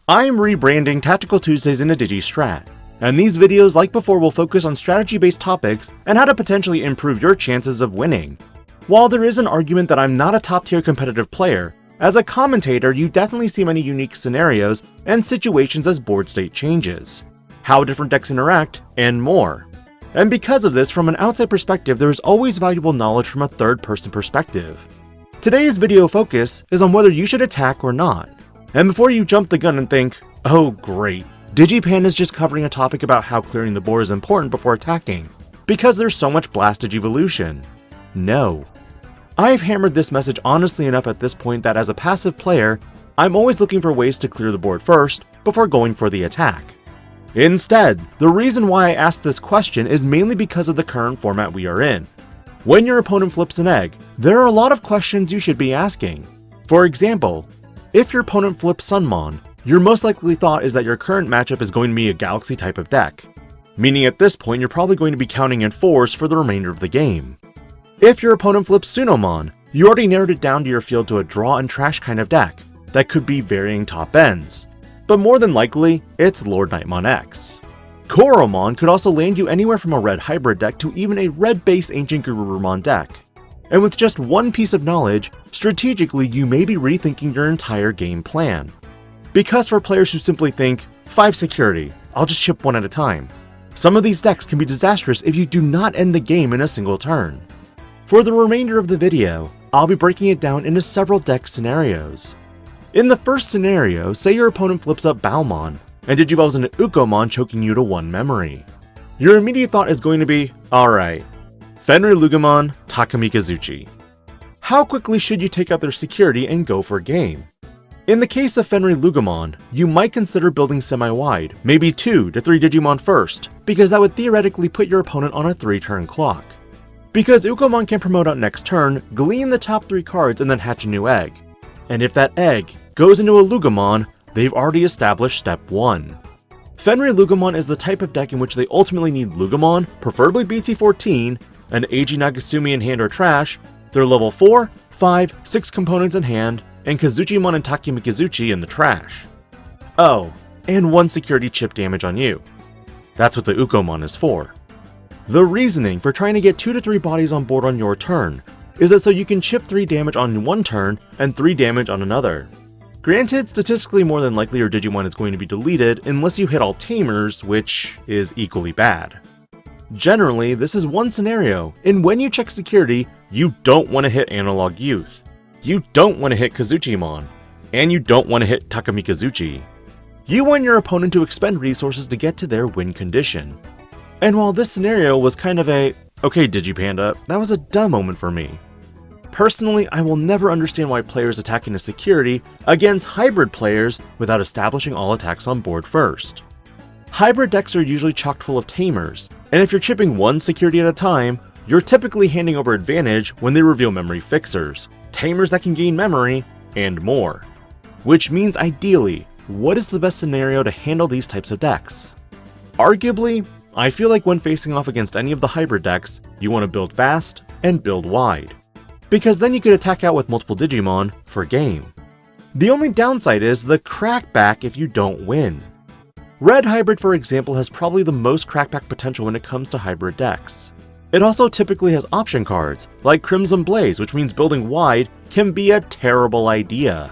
I'm rebranding Tactical Tuesdays into DigiStrat, and these videos, like before, will focus on strategy-based topics and how to potentially improve your chances of winning. While there is an argument that I'm not a top-tier competitive player, as a commentator you definitely see many unique scenarios and situations as board state changes, how different decks interact, and more. And because of this, from an outside perspective, there is always valuable knowledge from a third-person perspective. Today's video focus is on whether you should attack or not. And before you jump the gun and think, oh great, DIGI-PANDA is just covering a topic about how clearing the board is important before attacking, because there's so much blastage evolution. No. I've hammered this message honestly enough at this point that as a passive player, I'm always looking for ways to clear the board first, before going for the attack. Instead, the reason why I asked this question is mainly because of the current format we are in. When your opponent flips an egg, there are a lot of questions you should be asking. For example, if your opponent flips Sunmon, your most likely thought is that your current matchup is going to be a Galaxy type of deck, meaning at this point you're probably going to be counting in 4s for the remainder of the game. If your opponent flips Sunomon, you already narrowed it down to your field to a draw and trash kind of deck that could be varying top ends, but more than likely, it's Lord Nightmon X. Koromon could also land you anywhere from a red hybrid deck to even a red-based Ancient Garurumon deck. And with just one piece of knowledge, strategically you may be rethinking your entire game plan. Because for players who simply think, 5 security, I'll just chip one at a time, some of these decks can be disastrous if you do not end the game in a single turn. For the remainder of the video, I'll be breaking it down into several deck scenarios. In the first scenario, say your opponent flips up Balmon, and digivolves into Ukomon, choking you to 1 memory. Your immediate thought is going to be, alright, Fenrylugon, Takamikazuchi. How quickly should you take out their security and go for game? In the case of Fenrylugon, you might consider building semi-wide, maybe 2 to 3 Digimon first, because that would theoretically put your opponent on a 3-turn clock. Because Ukomon can promote out next turn, glean the top 3 cards and then hatch a new egg. And if that egg goes into a Lugomon, they've already established step 1. Fenrylugon is the type of deck in which they ultimately need Lugomon, preferably BT14, an Eiji Nagasumi in hand or trash, their level 4, 5, 6 components in hand, and Kazujimon and Takemikazuchi in the trash. Oh, and 1 security chip damage on you. That's what the Ukomon is for. The reasoning for trying to get 2 to 3 bodies on board on your turn is that so you can chip 3 damage on one turn and 3 damage on another. Granted, statistically more than likely your Digimon is going to be deleted unless you hit all tamers, which is equally bad. Generally, this is one scenario, and when you check security, you don't want to hit Analog Youth, you don't want to hit Kazujimon, and you don't want to hit Takamikazuchi. You want your opponent to expend resources to get to their win condition. And while this scenario was kind of a, okay DigiPanda, that was a dumb moment for me. Personally, I will never understand why players attack into security against hybrid players without establishing all attacks on board first. Hybrid decks are usually chock full of tamers, and if you're chipping 1 security at a time, you're typically handing over advantage when they reveal memory fixers, tamers that can gain memory, and more. Which means ideally, what is the best scenario to handle these types of decks? Arguably, I feel like when facing off against any of the hybrid decks, you want to build fast and build wide, because then you could attack out with multiple Digimon for game. The only downside is the crackback if you don't win. Red Hybrid, for example, has probably the most crackback potential when it comes to hybrid decks. It also typically has option cards, like Crimson Blaze, which means building wide can be a terrible idea.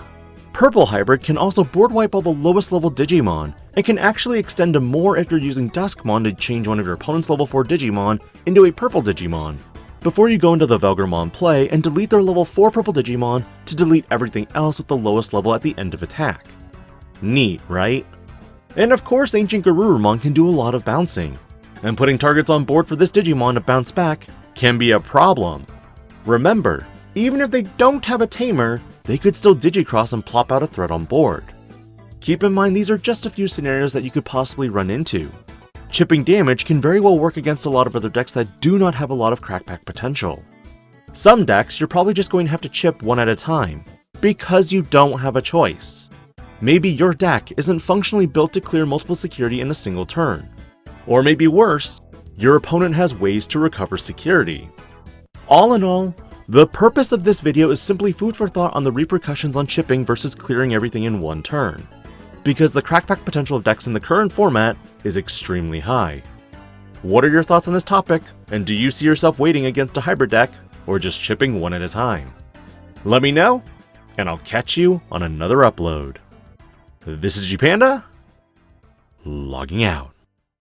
Purple Hybrid can also board wipe all the lowest level Digimon, and can actually extend to more if you're using Duskmon to change one of your opponent's level 4 Digimon into a purple Digimon, before you go into the Velgarmon play and delete their level 4 purple Digimon to delete everything else with the lowest level at the end of attack. Neat, right? And of course Ancient Garurumon can do a lot of bouncing, and putting targets on board for this Digimon to bounce back can be a problem. Remember, even if they don't have a tamer, they could still Digicross and plop out a threat on board. Keep in mind these are just a few scenarios that you could possibly run into. Chipping damage can very well work against a lot of other decks that do not have a lot of crackback potential. Some decks you're probably just going to have to chip 1 at a time, because you don't have a choice. Maybe your deck isn't functionally built to clear multiple security in a single turn. Or maybe worse, your opponent has ways to recover security. All in all, the purpose of this video is simply food for thought on the repercussions on chipping versus clearing everything in one turn. because the crackback potential of decks in the current format is extremely high. What are your thoughts on this topic, and do you see yourself waiting against a hybrid deck, or just chipping one at a time? Let me know, and I'll catch you on another upload. This is DIGI-PANDA, logging out.